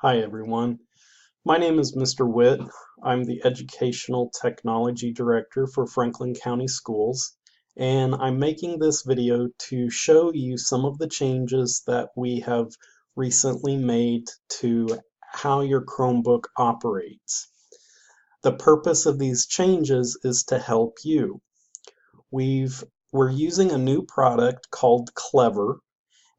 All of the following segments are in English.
Hi everyone. My name is Mr. Witt. I'm the Educational Technology Director for Franklin County Schools, and I'm making this video to show you some of the changes that we have recently made to how your Chromebook operates. The purpose of these changes is to help you. We're using a new product called Clever.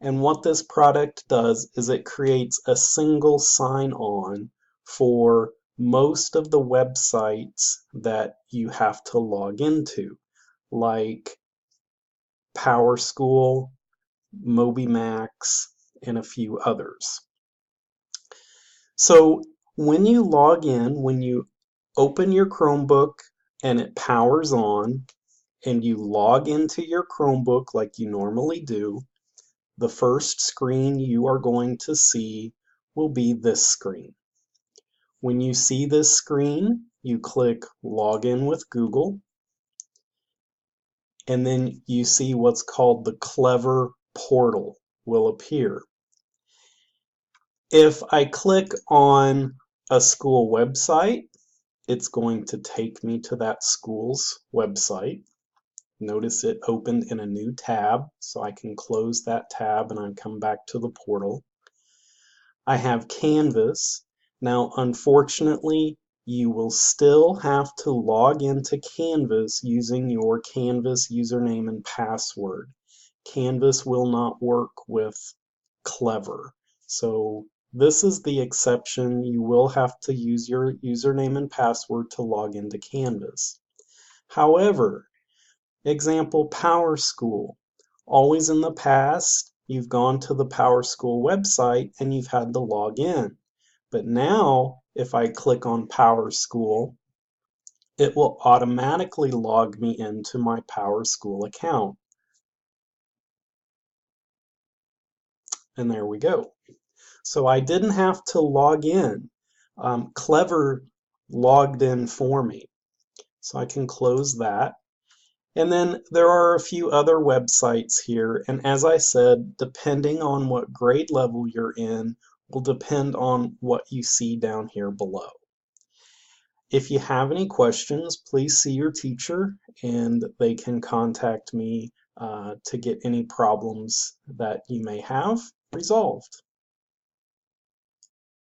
And what this product does is it creates a single sign-on for most of the websites that you have to log into, like PowerSchool, MobyMax, and a few others. So when you log in, when you open your Chromebook and it powers on, and you log into your Chromebook like you normally do, the first screen you are going to see will be this screen. When you see this screen, you click Login with Google, and then you see what's called the Clever portal will appear. If I click on a school website, it's going to take me to that school's website. Notice it opened in a new tab, so I can close that tab and I come back to the portal. I have Canvas. Now, unfortunately, you will still have to log into Canvas using your Canvas username and password. Canvas will not work with Clever. So this is the exception. You will have to use your username and password to log into Canvas. However, example, PowerSchool. Always in the past, you've gone to the PowerSchool website and you've had to log in. But now, if I click on PowerSchool, it will automatically log me into my PowerSchool account. And there we go. So I didn't have to log in. Clever logged in for me. So I can close that. And then there are a few other websites here, and as I said, depending on what grade level you're in will depend on what you see down here below. If you have any questions, please see your teacher and they can contact me to get any problems that you may have resolved.